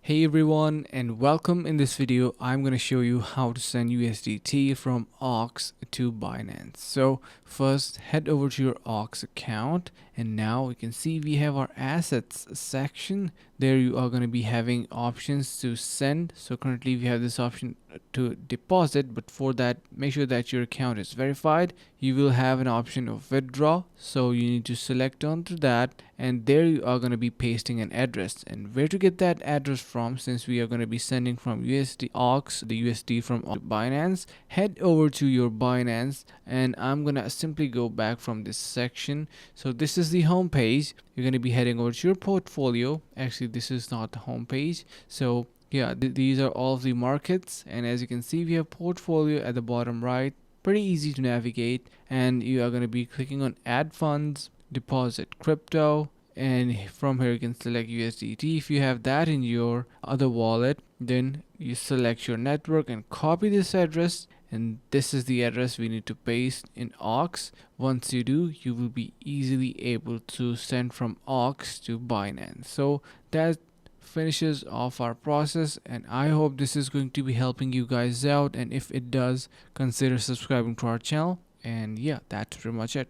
Hey everyone, and welcome. In this video I'm going to show you how to send USDT from OKEx to Binance. So first head over to your OKEx account, and now we can see we have our assets section. There you are going to be having options to send. So currently we have this option to deposit, but for that make sure that your account is verified. You will have an option of withdraw, so you need to select onto that, and there you are going to be pasting an address. And where to get that address from, since we are going to be sending from USD OKEx, the USD from Binance, head over to your Binance, and I'm going to simply go back from this section. So this is the home page. You're going to be heading over to your portfolio. Actually, this is not the home page. So yeah, these are all of the markets, and as you can see we have portfolio at the bottom right. Pretty easy to navigate, and you are going to be clicking on add funds, deposit crypto, and from here you can select USDT. If you have that in your other wallet, then you select your network and copy this address, and this is the address we need to paste in OKEx. Once you do, you will be easily able to send from OKEx to Binance. So that finishes off our process, and I hope this is going to be helping you guys out, and if it does, consider subscribing to our channel. And yeah, that's pretty much it.